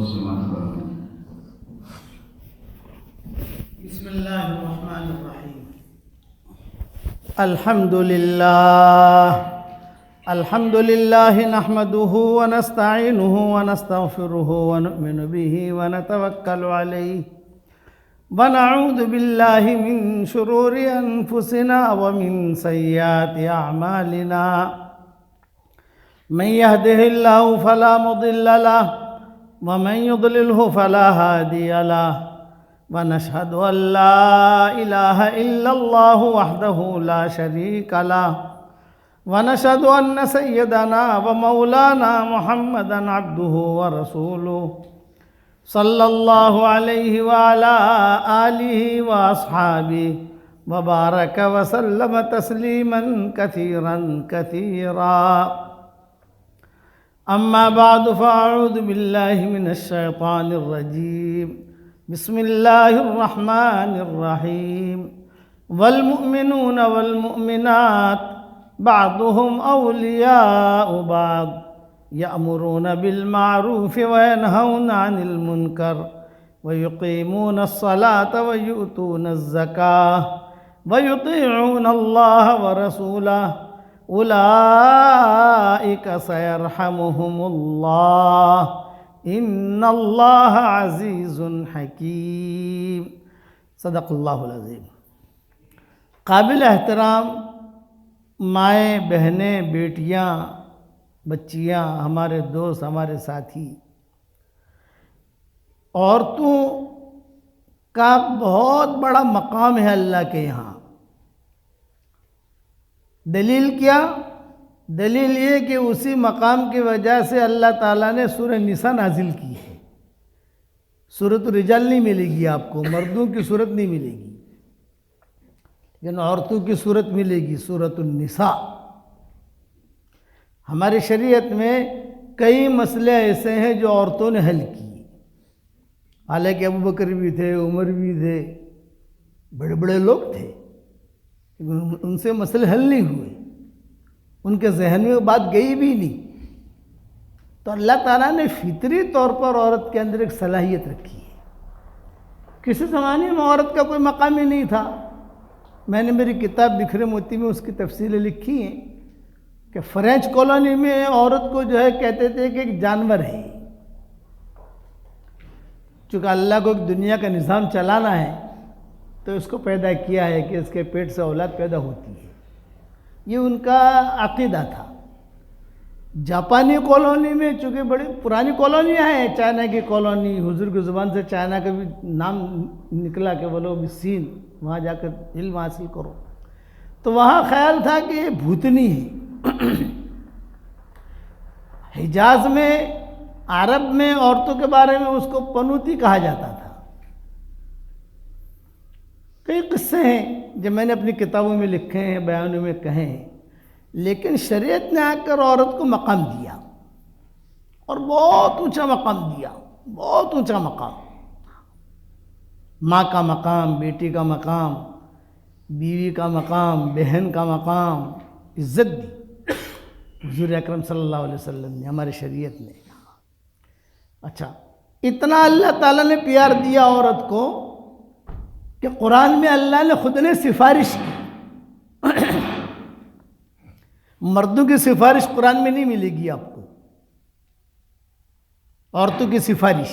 سماعت فرمائیں۔ بسم اللہ الرحمن الرحیم۔ الحمد للہ نحمده ونستعینه ونستغفره ونؤمن به ونتوکل علیہ ونعوذ باللہ من شرور انفسنا ومن سیئات اعمالنا من يهده الله فلا مضل له ومن يضلله فلا هادي له ونشهد أن لا إله إلا الله وحده لا شريك له ونشهد أن سيدنا ومولانا محمدا عبده ورسوله صلى الله عليه وعلى آله وأصحابه وبارك وسلم تسليما كثيرا كثيرا أما بعد فأعوذ بالله من الشيطان الرجيم بسم الله الرحمن الرحيم والمؤمنون والمؤمنات بعضهم أولياء بعض يأمرون بالمعروف وينهون عن المنكر ويقيمون الصلاة ويؤتون الزكاة ويطيعون الله ورسوله اولئک سیرحمهم اللہ ان اللہ عزیز حکیم۔ صدق اللہ العظیم۔ قابل احترام مائیں، بہنیں، بیٹیاں، بچیاں، ہمارے دوست، ہمارے ساتھی، عورتوں کا بہت بڑا مقام ہے اللہ کے یہاں۔ دلیل کیا؟ دلیل یہ کہ اسی مقام کی وجہ سے اللہ تعالیٰ نے سورہ نساء نازل کی ہے۔ سورۃ الرجال نہیں ملے گی آپ کو، مردوں کی صورت نہیں ملے گی، لیکن عورتوں کی صورت ملے گی، سورۃ النساء۔ ہماری شریعت میں کئی مسئلے ایسے ہیں جو عورتوں نے حل کیے، حالانکہ ابو بکر بھی تھے، عمر بھی تھے، بڑے بڑے لوگ تھے، ان سے مسئلے حل نہیں ہوئے، ان کے ذہن میں وہ بات گئی بھی نہیں۔ تو اللہ تعالیٰ نے فطری طور پر عورت کے اندر ایک صلاحیت رکھی ہے۔ کسی زمانے میں عورت کا کوئی مقام ہی نہیں تھا۔ میں نے میری کتاب بکھرے موتی میں اس کی تفصیلیں لکھی ہیں کہ فرینچ کالونی میں عورت کو جو ہے کہتے تھے کہ ایک جانور ہے، چونکہ اللہ کو ایک دنیا کا نظام چلانا ہے تو اس کو پیدا کیا ہے کہ اس کے پیٹ سے اولاد پیدا ہوتی ہے، یہ ان کا عقیدہ تھا۔ جاپانی کالونی میں، چونکہ بڑی پرانی کالونیاں ہیں، چائنا کی کالونی، حضور کی زبان سے چائنا کا بھی نام نکلا کہ وہ لوگ سین، وہاں جا کر علم حاصل کرو، تو وہاں خیال تھا کہ یہ بھوتنی ہے۔ حجاز میں، عرب میں عورتوں کے بارے میں اس کو پنوتی کہا جاتا تھا۔ کئی قصے ہیں جو میں نے اپنی کتابوں میں لکھے ہیں، بیانوں میں کہے ہیں، لیکن شریعت نے آ کر عورت کو مقام دیا، اور بہت اونچا مقام دیا، بہت اونچا مقام۔ ماں کا مقام، بیٹی کا مقام، بیوی کا مقام، بہن کا مقام، عزت دی حضور اکرم صلی اللہ علیہ وسلم نے، ہماری شریعت نے۔ اچھا، اتنا اللہ تعالیٰ نے پیار دیا عورت کو کہ قرآن میں اللہ نے خود نے سفارش کی۔ مردوں کی سفارش قرآن میں نہیں ملے گی آپ کو، عورتوں کی سفارش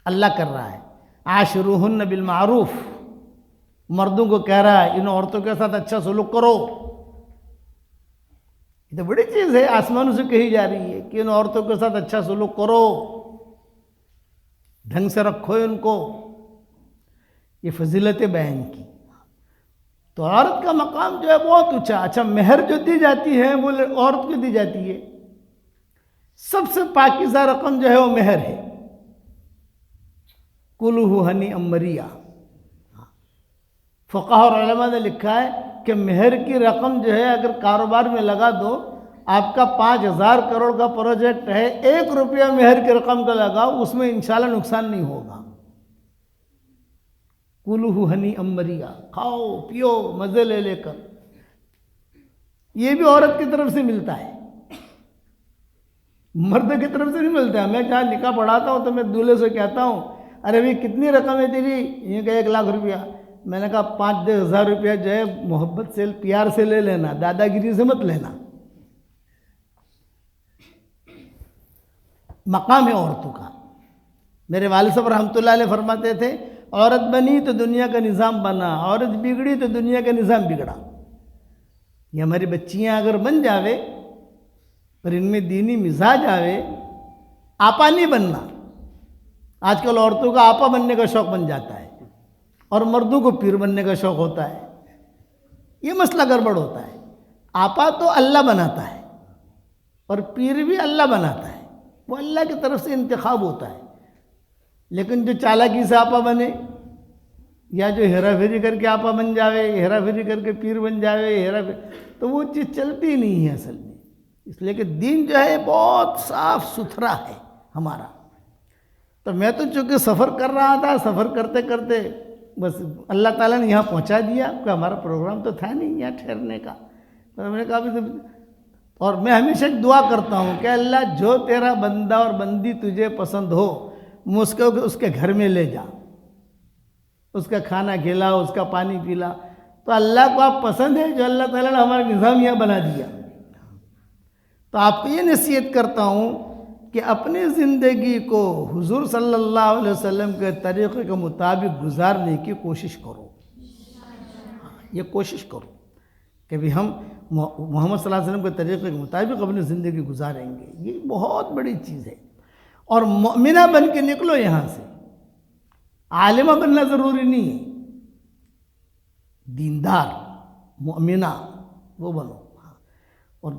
اللہ کر رہا ہے۔ عاشروہن بالمعروف، مردوں کو کہہ رہا ہے ان عورتوں کے ساتھ اچھا سلوک کرو۔ یہ تو بڑی چیز ہے، آسمانوں سے کہی جا رہی ہے کہ ان عورتوں کے ساتھ اچھا سلوک کرو، ڈھنگ سے رکھو ان کو، یہ فضیلت بیان کی۔ تو عورت کا مقام جو ہے بہت اونچا۔ اچھا، مہر جو دی جاتی ہے وہ عورت کو دی جاتی ہے، سب سے پاکیزہ رقم جو ہے وہ مہر ہے۔ کلوہ ہنیئا مریئا، فقہاء اور علماء نے لکھا ہے کہ مہر کی رقم جو ہے اگر کاروبار میں لگا دو، آپ کا 5,000 کروڑ کا پروجیکٹ ہے، 1 روپیہ مہر کی رقم کا لگاؤ، اس میں انشاءاللہ نقصان نہیں ہوگا۔ کلوہ ہنیئا مریئا، کھاؤ پیو مزے لے لے کر، یہ بھی عورت کی طرف سے ملتا ہے۔ مرد کی طرف سے نہیں ملتا ہے. میں جہاں نکاح پڑھاتا ہوں تو میں دولہے سے کہتا ہوں ارے بھائی کتنی رقم ہے تیری؟ یہ کہ 1 لاکھ روپیہ. میں نے کہا 5-10 ہزار روپیہ جو ہے محبت سے پیار سے لے لینا، دادا گیری سے مت لینا. مقام ہے عورتوں کا. میرے والد صاحب رحمۃ اللہ علیہ فرماتے تھے عورت بنی تو دنیا کا نظام بنا، عورت بگڑی تو دنیا کا نظام بگڑا. یہ ہماری بچیاں اگر بن جاوے پر ان میں دینی مزاج آوے، آپا نہیں بننا. آج کل عورتوں کا آپا بننے کا شوق بن جاتا ہے اور مردوں کو پیر بننے کا شوق ہوتا ہے. یہ مسئلہ گڑبڑ ہوتا ہے. آپا تو اللہ بناتا ہے اور پیر بھی اللہ بناتا ہے، وہ اللہ کی طرف سے انتخاب ہوتا ہے. لیکن جو چالاکی سے آپا بنے یا جو ہیرا پھیری کر کے آپا بن جاوے، ہیرا پھیری کر کے پیر بن جاوے، تو وہ چیز چلتی نہیں ہے اصل میں. اس لیے کہ دین جو ہے بہت صاف ستھرا ہے ہمارا. تو میں تو چونکہ سفر کر رہا تھا، سفر کرتے کرتے بس اللہ تعالیٰ نے یہاں پہنچا دیا کہ ہمارا پروگرام تو تھا نہیں یہاں ٹھہرنے کا. تو میں نے کہا اور میں ہمیشہ ایک دعا کرتا ہوں کہ اللہ جو تیرا بندہ اور بندی تجھے پسند ہو اس کے گھر میں لے جا، اس کا کھانا کھلا، اس کا پانی پلا. تو اللہ کو آپ پسند ہے جو اللہ تعالیٰ نے ہمارا نظام یہاں بنا دیا. تو آپ کو یہ نصیحت کرتا ہوں کہ اپنی زندگی کو حضور صلی اللہ علیہ وسلم کے طریقے کے مطابق گزارنے کی کوشش کرو. یہ کوشش کرو کہ بھی ہم محمد صلی اللہ علیہ وسلم کے طریقے کے مطابق اپنی زندگی گزاریں گے. یہ بہت بڑی چیز ہے. اور مؤمنہ بن کے نکلو یہاں سے. عالمہ بننا ضروری نہیں ہے، دیندار مؤمنہ وہ بنو. اور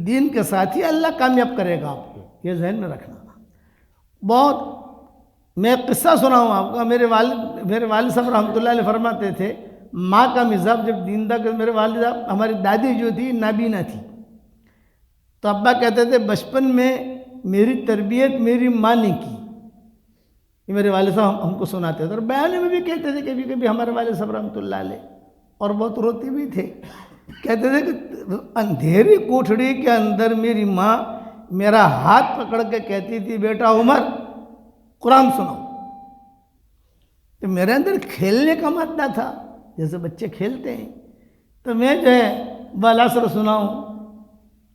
دین کے ساتھ ہی اللہ کامیاب کرے گا آپ کو، یہ ذہن میں رکھنا. میں ایک قصہ سناؤں آپ کو. میرے والد صاحب رحمۃ اللہ علیہ فرماتے تھے ماں کا مزاج جب دیندار، میرے والد صاحب ہماری دادی جو تھی نابینا تھی، تو ابا کہتے تھے بچپن میں میری تربیت میری ماں نے کی. یہ میرے والد صاحب ہم کو سناتے تھے اور بیان میں بھی کہتے تھے کبھی کبھی ہمارے والد صاحب رحمۃ اللہ علیہ، اور بہت روتے بھی تھے. کہتے تھے کہ اندھیری کوٹھڑی کے اندر میری ماں میرا ہاتھ پکڑ کے کہتی تھی بیٹا عمر قرآن سنو. تو میرے اندر کھیلنے کا مادہ تھا جیسے بچے کھیلتے ہیں. تو میں جو ہے بالعصر سناؤں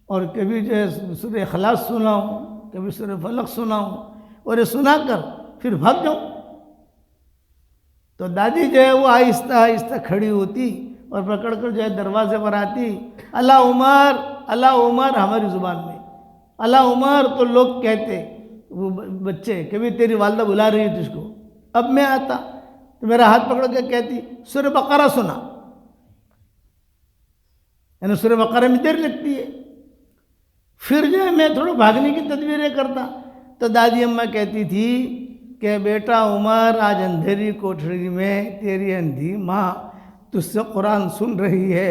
اور کبھی جو ہے سورہ اخلاص سناؤں، کبھی سورہ فلق سناؤں، اور یہ سنا کر پھر بھاگ جاؤں. تو دادی جو ہے وہ آہستہ آہستہ کھڑی ہوتی اور پکڑ کر جو ہے دروازے پر آتی، اللہ عمر، اللہ عمر ہماری زبان میں، اللہ عمر. تو لوگ کہتے وہ بچے کبھی تیری والدہ بلا رہی ہے تجھ کو. اب میں آتا تو میرا ہاتھ پکڑ کے کہتی سورہ بقرہ سنا، یعنی سورہ بقرہ میں دیر لگتی ہے. پھر جو ہے میں تھوڑا بھاگنے کی تدبیریں کرتا تو دادی اماں کہتی تھی کہ بیٹا عمر آج اندھیری کوٹھڑی میں تیری اندھی ماں تجھ سے قرآن سن رہی ہے.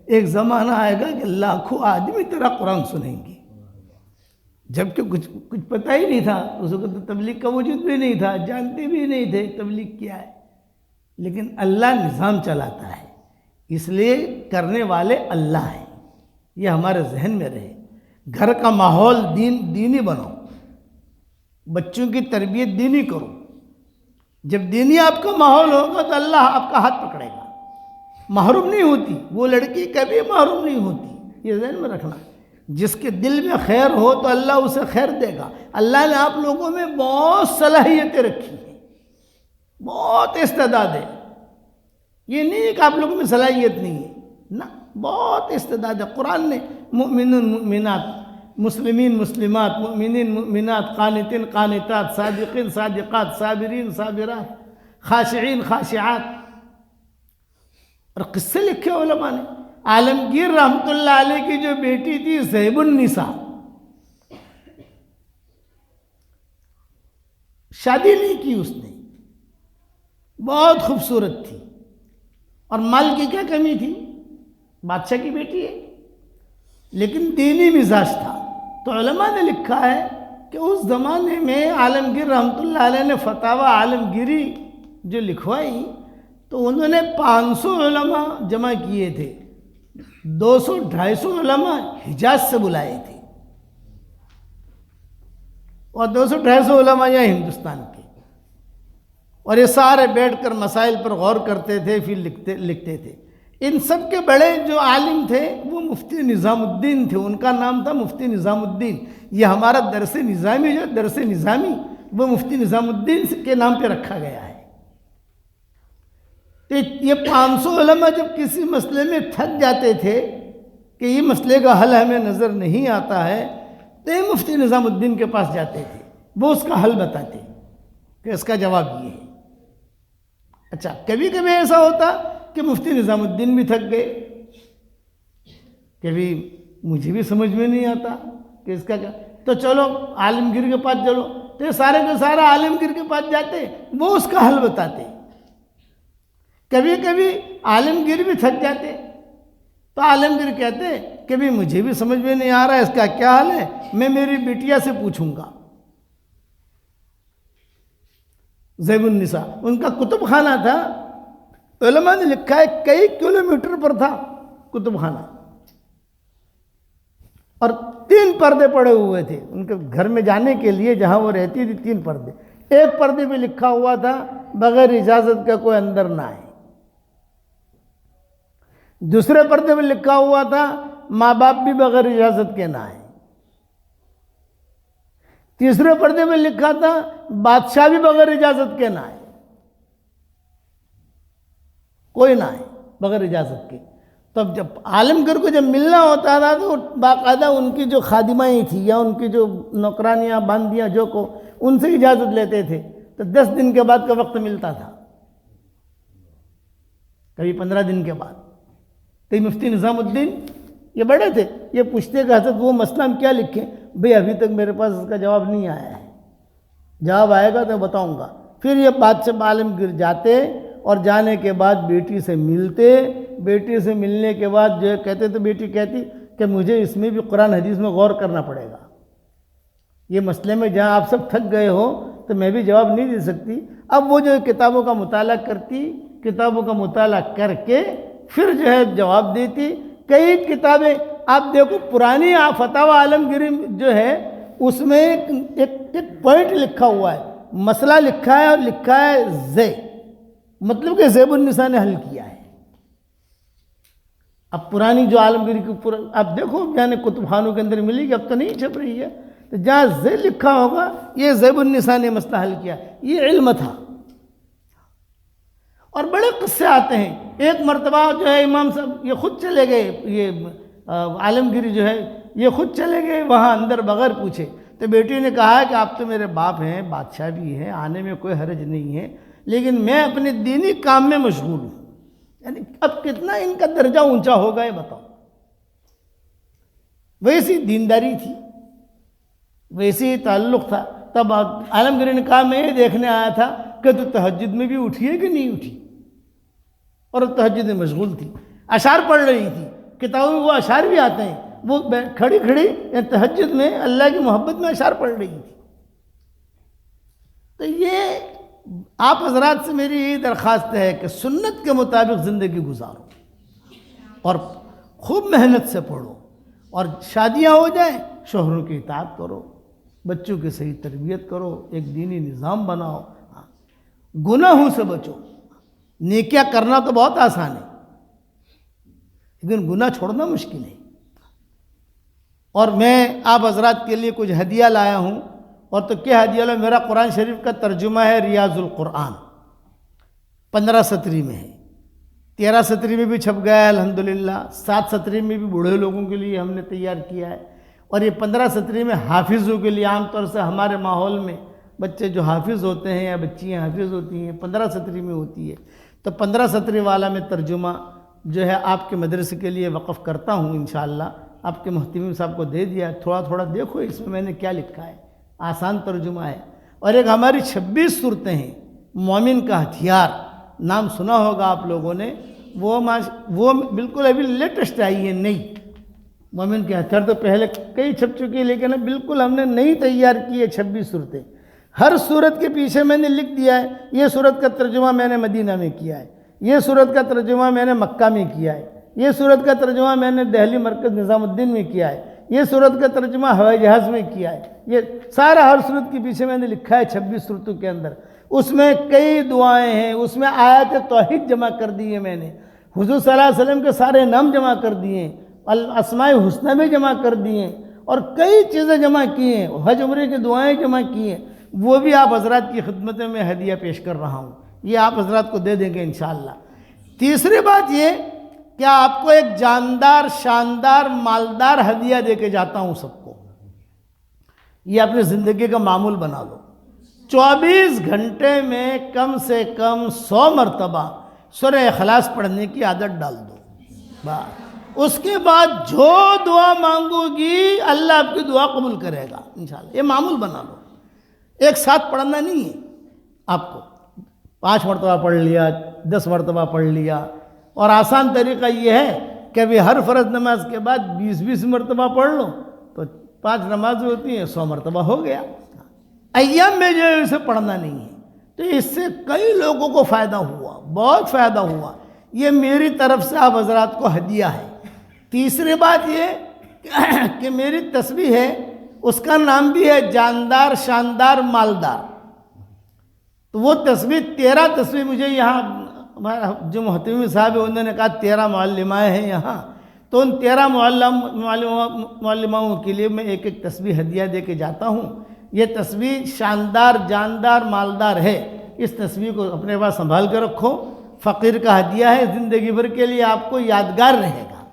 ایک زمانہ آئے گا کہ لاکھوں آدمی تیرا قرآن سنیں گے. جبکہ کچھ پتہ ہی نہیں تھا اس وقت، تو تبلیغ کا وجود بھی نہیں تھا، جانتے بھی نہیں تھے تبلیغ کیا ہے. لیکن اللہ نظام چلاتا ہے، اس لیے کرنے والے اللہ ہیں. یہ ہمارے ذہن میں رہے. گھر کا ماحول دینی بنو، بچوں کی تربیت دینی کرو. جب دینی آپ کا ماحول ہوگا تو اللہ آپ کا ہاتھ پکڑے گا. محروم نہیں ہوتی وہ لڑکی، کبھی محروم نہیں ہوتی. یہ ذہن میں رکھنا. جس کے دل میں خیر ہو تو اللہ اسے خیر دے گا. اللہ نے آپ لوگوں میں بہت صلاحیتیں رکھی ہیں، بہت استعداد ہے. یہ نہیں کہ آپ لوگوں میں صلاحیت نہیں ہے، نہ، بہت استعداد ہے. قرآن نے مؤمنون مؤمنات، مسلمین مسلمات، مؤمنین مؤمنات، قانتین قانتات، صادقین صادقات، صابرین صابرات، خاشعین خاشعات، اور قصے لکھے علماء نے. عالمگیر رحمۃ اللہ علیہ کی جو بیٹی تھی زیب النساء، شادی نہیں کی اس نے، بہت خوبصورت تھی. اور مال کی کیا کمی تھی؟ بادشاہ کی بیٹی ہے، لیکن دینی مزاج تھا. تو علماء نے لکھا ہے کہ اس زمانے میں عالمگیر رحمۃ اللہ علیہ نے فتاوی عالمگیری جو لکھوائی تو انہوں نے 500 علماء جمع کیے تھے. 200-250 علماء حجاز سے بلائے تھے. اور 200-250 علماء یہاں ہندوستان کے، اور یہ سارے بیٹھ کر مسائل پر غور کرتے تھے، پھر لکھتے تھے۔ ان سب کے بڑے جو عالم تھے وہ مفتی نظام الدین تھے، ان کا نام تھا مفتی نظام الدین۔ یہ ہمارا درس نظامی جو درس نظامی وہ مفتی نظام الدین کے نام پہ رکھا گیا ہے۔ تو یہ 500 علماء جب کسی مسئلے میں تھک جاتے تھے کہ یہ مسئلے کا حل ہمیں نظر نہیں آتا ہے، تو یہ مفتی نظام الدین کے پاس جاتے تھے، وہ اس کا حل بتاتے کہ اس کا جواب یہ ہے۔ اچھا، کبھی کبھی ایسا ہوتا کہ مفتی نظام الدین بھی تھک گئے، کبھی مجھے بھی سمجھ میں نہیں آتا کہ اس کا کیا، تو چلو عالمگیر کے پاس چلو، تو یہ سارے کے سارا عالمگیر کے پاس جاتے، وہ اس کا حل بتاتے۔ کبھی کبھی عالمگیر بھی تھک جاتے تو عالمگیر کہتے کبھی مجھے بھی سمجھ میں نہیں آ رہا ہے اس کا کیا حل ہے، میں میری بیٹیا سے پوچھوں گا۔ زیب النساء ان کا کتب خانہ تھا، علماء نے لکھا ہے کئی کلومیٹر پر تھا کتب خانہ، اور 3 پردے پڑے ہوئے تھے ان کے گھر میں جانے کے لیے، جہاں وہ رہتی تھی 3 پردے۔ ایک پردے پہ لکھا ہوا تھا بغیر اجازت کا کوئی اندر نہ آئے، دوسرے پردے پہ لکھا ہوا تھا ماں باپ بھی بغیر اجازت کے نہ آئے، تیسرے پردے پہ لکھا تھا بادشاہ بھی بغیر اجازت کے نہ آئے، کوئی نہ آئے بغیر اجازت کے۔ تب جب عالمگیر کو جب ملنا ہوتا تھا تو باقاعدہ ان کی جو خادمائیں تھیں یا ان کی جو نوکرانیاں باندیاں جو کو ان سے اجازت لیتے تھے، تو 10 دن کے بعد کا وقت ملتا تھا، کبھی 15 دن کے بعد۔ تو مفتی نظام الدین یہ بڑے تھے، یہ پوچھتے کہ حضرت وہ مسئلہ ہم کیا لکھیں؟ بھئی ابھی تک میرے پاس اس کا جواب نہیں آیا ہے، جواب آئے گا تو بتاؤں گا۔ پھر یہ بادشاہ عالمگیر جاتے اور جانے کے بعد بیٹی سے ملتے، بیٹی سے ملنے کے بعد جو کہتے تو بیٹی کہتی کہ مجھے اس میں بھی قرآن حدیث میں غور کرنا پڑے گا، یہ مسئلے میں جہاں آپ سب تھک گئے ہو تو میں بھی جواب نہیں دے سکتی۔ اب وہ جو کتابوں کا مطالعہ کرتی، کتابوں کا مطالعہ کر کے پھر جو ہے جواب دیتی۔ کئی کتابیں آپ دیکھو پرانی فتاوی عالمگیری جو ہے اس میں ایک پوائنٹ لکھا ہوا ہے، مسئلہ لکھا ہے، اور لکھا ہے زے، مطلب کہ زیب النساء نے حل کیا ہے۔ اب پرانی جو عالمگیری کی اب دیکھو یعنی کتب خانوں کے اندر ملے گی، اب تو نہیں چھپ رہی ہے، تو جہاں زے لکھا ہوگا یہ زیب النساء نے مسئلہ حل کیا، یہ علم تھا۔ اور بڑے قصے آتے ہیں، ایک مرتبہ جو ہے امام صاحب یہ خود چلے گئے، یہ عالمگیری جو ہے یہ خود چلے گئے وہاں اندر بغیر پوچھے، تو بیٹی نے کہا کہ آپ تو میرے باپ ہیں، بادشاہ بھی ہیں، آنے میں کوئی حرج نہیں ہے، لیکن میں اپنے دینی کام میں مشغول ہوں۔ یعنی اب کتنا ان کا درجہ اونچا ہوگا یہ بتاؤ۔ ویسی دینداری تھی، ویسی تعلق تھا۔ تب عالمگیر نے کہا میں یہ دیکھنے آیا تھا کہ تو تہجد میں بھی اٹھی ہے کہ نہیں اٹھی، اور تہجد میں مشغول تھی، اشعار پڑھ رہی تھی، کتابوں میں وہ اشعار بھی آتے ہیں، وہ کھڑی کھڑی تہجد میں اللہ کی محبت میں اشعار پڑھ رہی تھی۔ تو یہ آپ حضرات سے میری یہی درخواست ہے کہ سنت کے مطابق زندگی گزارو اور خوب محنت سے پڑھو، اور شادیاں ہو جائیں شوہروں کی اطاعت کرو، بچوں کی صحیح تربیت کرو، ایک دینی نظام بناؤ، گناہوں سے بچو۔ نیکیاں کرنا تو بہت آسان ہے لیکن گناہ چھوڑنا مشکل ہے۔ اور میں آپ حضرات کے لیے کچھ ہدیہ لایا ہوں، اور تو کیا ہدیہ لایا، میرا قرآن شریف کا ترجمہ ہے ریاض القرآن، 15 سطری میں ہے، 13 سطری میں بھی چھپ گیا ہے الحمدللہ، 7 سطری میں بھی بوڑھے لوگوں کے لیے ہم نے تیار کیا ہے، اور یہ 15 سطری میں حافظوں کے لیے، عام طور سے ہمارے ماحول میں بچے جو حافظ ہوتے ہیں یا بچیاں حافظ ہوتی ہیں 15 سطری میں ہوتی ہے، تو 15 سطری والا میں ترجمہ جو ہے آپ کے مدرسے کے لیے وقف کرتا ہوں انشاءاللہ۔ آپ کے محتمم صاحب کو دے دیا، تھوڑا تھوڑا دیکھو اس میں نے کیا لکھا ہے، آسان ترجمہ ہے۔ اور ایک ہماری 26 صورتیں ہیں، مومن کا ہتھیار، نام سنا ہوگا آپ لوگوں نے، وہ بالکل ابھی لیٹسٹ آئی ہے، نئی۔ مومن کے ہتھیار تو پہلے کئی چھپ چکی ہے، لیکن بالکل ہم نے نئی تیار کی ہے 26 صورتیں۔ ہر صورت کے پیچھے میں نے لکھ دیا ہے یہ صورت کا ترجمہ میں نے مدینہ میں کیا ہے، یہ صورت کا ترجمہ میں نے مکہ میں کیا ہے، یہ صورت کا ترجمہ میں نے دہلی مرکز نظام الدین میں کیا ہے، یہ صورت کا ترجمہ ہوائی جہاز میں کیا ہے. یہ سارا ہر صورت کے پیچھے میں نے لکھا ہے 26 صورتوں کے اندر. اس میں کئی دعائیں ہیں, اس میں آیات توحید جمع کر دی ہے میں نے, حضور صلی اللہ علیہ وسلم کے سارے نام جمع کر دیے, الاسماء الحسنی بھی جمع کر دیے, اور کئی چیزیں جمع کی ہیں, حج عمرے کی دعائیں جمع کی ہیں. وہ بھی آپ حضرات کی خدمت میں ہدیہ پیش کر رہا ہوں, یہ آپ حضرات کو دے دیں گے انشاءاللہ. تیسری بات یہ کہ آپ کو ایک جاندار شاندار مالدار ہدیہ دے کے جاتا ہوں سب کو. یہ اپنی زندگی کا معمول بنا لو. 24 گھنٹے میں کم سے کم 100 مرتبہ سورہ اخلاص پڑھنے کی عادت ڈال دو. بس اس کے بعد جو دعا مانگو گی اللہ آپ کی دعا قبول کرے گا انشاءاللہ. یہ معمول بنا لو. ایک ساتھ پڑھنا نہیں ہے آپ کو, 5 مرتبہ پڑھ لیا, 10 مرتبہ پڑھ لیا. اور آسان طریقہ یہ ہے کہ ابھی ہر فرض نماز کے بعد 20 مرتبہ پڑھ لو تو 5 نمازیں ہوتی ہیں, 100 مرتبہ ہو گیا. ایام میں جو ہے اسے پڑھنا نہیں ہے. تو اس سے کئی لوگوں کو فائدہ ہوا, بہت فائدہ ہوا. یہ میری طرف سے آپ حضرات کو ہدیہ ہے. تیسری بات یہ کہ میری تسبیح ہے, اس کا نام بھی ہے جاندار شاندار مالدار. تو وہ تسبیح 13 تسبیح مجھے یہاں جو محتمی صاحب ہیں انہوں نے کہا 13 معلمائیں ہیں یہاں, تو ان 13 معلماؤں کے لیے میں ایک ایک تسبیح ہدیہ دے کے جاتا ہوں. یہ تسبیح شاندار جاندار مالدار ہے. اس تسبیح کو اپنے پاس سنبھال کے رکھو. فقیر کا ہدیہ ہے, زندگی بھر کے لیے آپ کو یادگار رہے گا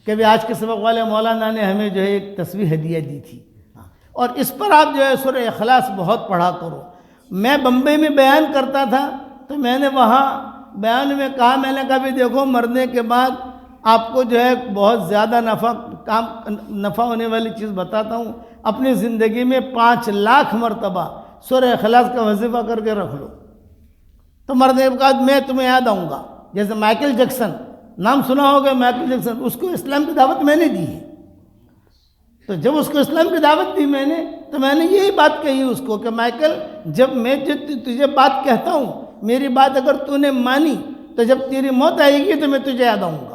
کہ بھی آج کے سبق والے مولانا نے ہمیں جو ہے ایک تسبیح ہدیہ دی تھی. اور اس پر آپ جو ہے سورہ اخلاص بہت پڑھا کرو. میں بمبئی میں بیان کرتا تھا تو میں نے وہاں بیان میں کہا, میں نے کہا بھی دیکھو مرنے کے بعد آپ کو جو ہے بہت زیادہ نفع ہونے والی چیز بتاتا ہوں. اپنی زندگی میں 5 لاکھ مرتبہ سورہ اخلاص کا وظیفہ کر کے رکھ لو, تو مرنے کے بعد میں تمہیں یاد آؤں گا. جیسے مائیکل جیکسن, نام سنا ہوگا مائیکل جیکسن, اس کو اسلام کی دعوت میں نے دی ہے. تو جب اس کو اسلام کی دعوت دی میں نے, تو میں نے یہی بات کہی اس کو کہ مائیکل, جب میں تجھے بات کہتا ہوں, میری بات اگر تو نے مانی تو جب تیری موت آئے گی تو میں تجھے یاد آؤں گا.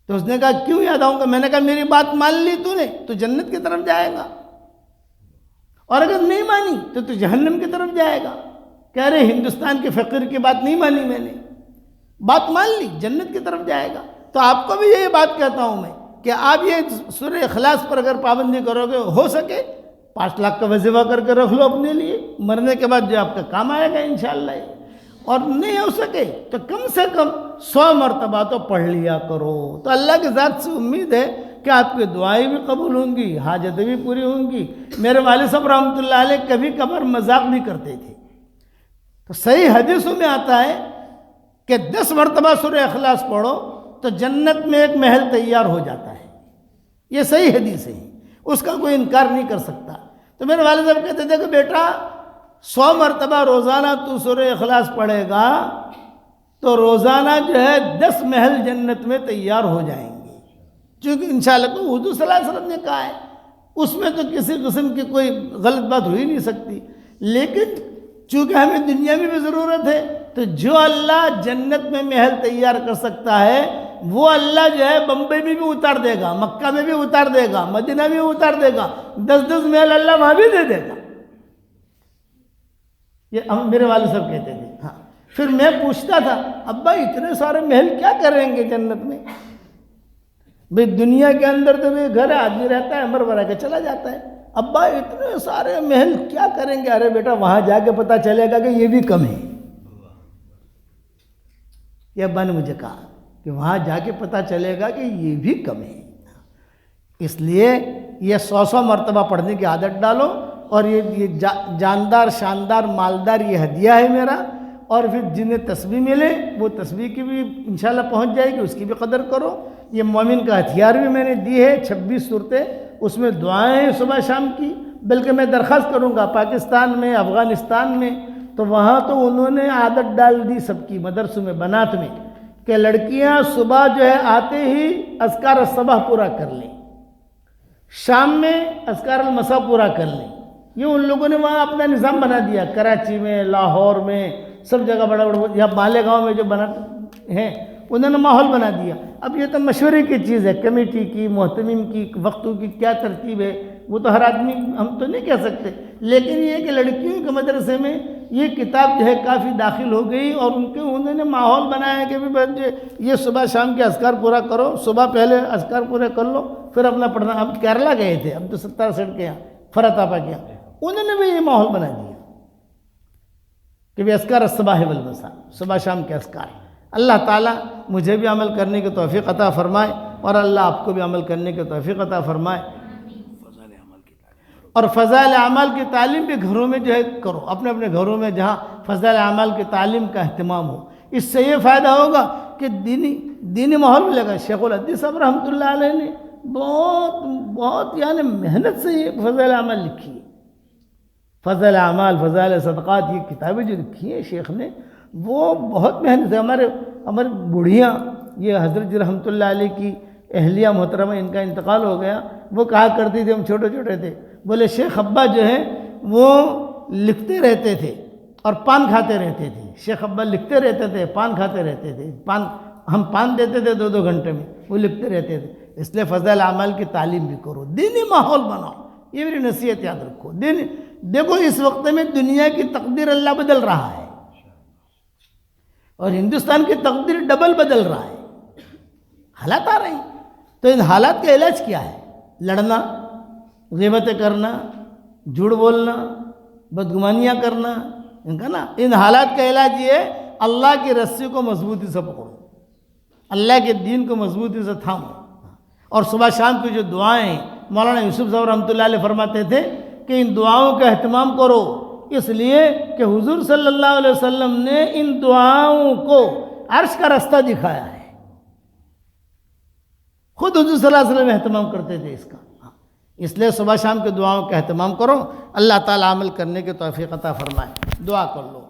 تو اس نے کہا کیوں یاد آؤں گا؟ میں نے کہا میری بات مان لی تو نے تو جنت کی طرف جائے گا, اور اگر نہیں مانی تو جہنم کی طرف جائے گا. کہہ رہے ہندوستان کے فقیر کی بات نہیں مانی, میں نے بات مان لی, جنت کی طرف جائے گا. تو آپ کو بھی یہی بات کہتا ہوں میں کہ آپ یہ سورہ اخلاص پر اگر پابندی کرو گے, ہو سکے 5 لاکھ کا وظیفہ کر کے رکھ لو اپنے لیے, مرنے کے بعد جو آپ کا کام آئے گا انشاءاللہ. اور نہیں ہو سکے تو کم سے کم 100 مرتبہ تو پڑھ لیا کرو. تو اللہ کی ذات سے امید ہے کہ آپ کی دعائیں بھی قبول ہوں گی, حاجتیں بھی پوری ہوں گی. میرے والد صاحب رحمۃ اللہ علیہ کبھی کبھار مذاق بھی کرتے تھے. تو صحیح حدیثوں میں آتا ہے کہ 10 مرتبہ سورہ اخلاص پڑھو تو جنت میں ایک محل تیار ہو جاتا ہے. یہ صحیح حدیث ہے, اس کا کوئی انکار نہیں کر سکتا. تو میرے والد صاحب کہتے تھے کہ بیٹا 100 مرتبہ روزانہ تو سورہ اخلاص پڑھے گا تو روزانہ جو ہے 10 محل جنت میں تیار ہو جائیں گے. چونکہ انشاءاللہ کو حضور صلی اللہ علیہ وسلم نے کہا ہے, اس میں تو کسی قسم کی کوئی غلط بات ہو ہی نہیں سکتی. لیکن چونکہ ہمیں دنیا میں بھی ضرورت ہے, تو جو اللہ جنت میں محل تیار کر سکتا ہے وہ اللہ جو ہے بمبئی میں بھی اتار دے گا, مکہ میں بھی اتار دے گا, مدینہ میں بھی اتار دے گا. 10 محل اللہ وہاں بھی دے دے گا. یہ میرے والد صاحب کہتے تھے. ہاں, پھر میں پوچھتا تھا ابا اتنے سارے محل کیا کریں گے جنت میں؟ بھئی دنیا کے اندر تو بھی گھر آدمی رہتا ہے, عمر بھر کے چلا جاتا ہے. ابا اتنے سارے محل کیا کریں گے؟ ارے بیٹا وہاں جا کے پتہ چلے گا کہ یہ بھی کم ہے. یہ ابا نے مجھے کہا کہ وہاں جا کے پتہ چلے گا کہ یہ بھی کم ہے. اس لیے یہ 100 مرتبہ پڑھنے کی عادت ڈالو. اور یہ جاندار شاندار مالدار یہ ہدیہ ہے میرا. اور پھر جنہیں تسبیح ملے وہ تسبیح کی بھی انشاءاللہ پہنچ جائے گی, اس کی بھی قدر کرو. یہ مومن کا ہتھیار بھی میں نے دی ہے 26 صورتیں, اس میں دعائیں ہیں صبح شام کی. بلکہ میں درخواست کروں گا پاکستان میں, افغانستان میں, تو وہاں تو انہوں نے عادت ڈال دی سب کی مدرسوں میں, بنات میں, کہ لڑکیاں صبح جو ہے آتے ہی اذکار الصباح پورا کر لیں, شام میں اذکار المساء پورا کر لیں. یہ ان لوگوں نے وہاں اپنا نظام بنا دیا. کراچی میں, لاہور میں, سب جگہ بڑا بڑا, یا مالیگاؤں میں جو بنا ہیں انہوں نے ماحول بنا دیا. اب یہ تو مشورے کی چیز ہے، کمیٹی کی، محتمین کی، وقتوں کی کیا ترتیب ہے وہ تو ہر آدمی ہم تو نہیں کہہ سکتے، لیکن یہ کہ لڑکیوں کے مدرسے میں یہ کتاب جو ہے کافی داخل ہو گئی، اور انہوں نے ماحول بنایا کہ بھی یہ صبح شام کے اذکار پورا کرو، صبح پہلے اذکار پورے کر لو پھر اپنا پڑھنا. اب کیرلا گئے تھے، اب تو 67 کے یہاں فرات آپا کے یہاں، انہوں نے بھی یہ ماحول بنا دیا کہ بھی اذکار الصباح والمساء، صبح شام کے اذکار. اللہ تعالیٰ مجھے بھی عمل کرنے کی توفیق عطا فرمائے، اور اللہ آپ کو بھی عمل کرنے کی توفیق عطا فرمائے. اور فضائل اعمال کی تعلیم بھی گھروں میں جو ہے کرو، اپنے اپنے گھروں میں جہاں فضائل اعمال کی تعلیم کا اہتمام ہو. اس سے یہ فائدہ ہوگا کہ دینی ماحول ملے گا. شیخ الحدیث صاحب رحمۃ اللہ علیہ نے بہت یعنی محنت سے یہ فضائل اعمال لکھی ہے. فضائل اعمال، فضائل صدقات، یہ کتابیں جو لکھی ہیں شیخ نے وہ بہت محنت ہے. ہمارے بوڑھیاں، یہ حضرت جی رحمۃ اللہ علیہ کی اہلیہ محترمہ، ان کا انتقال ہو گیا، وہ کہا کرتی تھی، ہم چھوٹے چھوٹے تھے، بولے شیخ ابا جو ہیں وہ لکھتے رہتے تھے اور پان کھاتے رہتے تھے. شیخ ابا لکھتے رہتے تھے، پان کھاتے رہتے تھے. ہم پان دیتے تھے 2 گھنٹے میں، وہ لکھتے رہتے تھے. اس لیے فضائل اعمال کی تعلیم بھی کرو، دینی ماحول بناؤ. یہ میری نصیحت یاد رکھو. دیکھو اس وقت میں دنیا کی تقدیر اللہ بدل رہا ہے، اور ہندوستان کی تقدیر ڈبل بدل رہا ہے. حالات آ رہے ہیں، تو ان حالات کا علاج کیا ہے؟ لڑنا، غیبتیں کرنا، جھوٹ بولنا، بدگمانیاں کرنا، ان حالات کا علاج یہ ہے اللہ کی رسی کو مضبوطی سے پکڑو، اللہ کے دین کو مضبوطی سے تھامو. اور صبح شام کی جو دعائیں مولانا یوسف صاحب رحمۃ اللہ علیہ فرماتے تھے کہ ان دعاؤں کا اہتمام کرو، اس لیے کہ حضور صلی اللہ علیہ وسلم نے ان دعاؤں کو عرش کا راستہ دکھایا ہے. خود حضور صلی اللہ علیہ وسلم اہتمام کرتے تھے اس کا. اس لیے صبح شام کے دعاؤں کا اہتمام کرو. اللہ تعالیٰ عمل کرنے کے توفیق عطا فرمائے. دعا کر لو.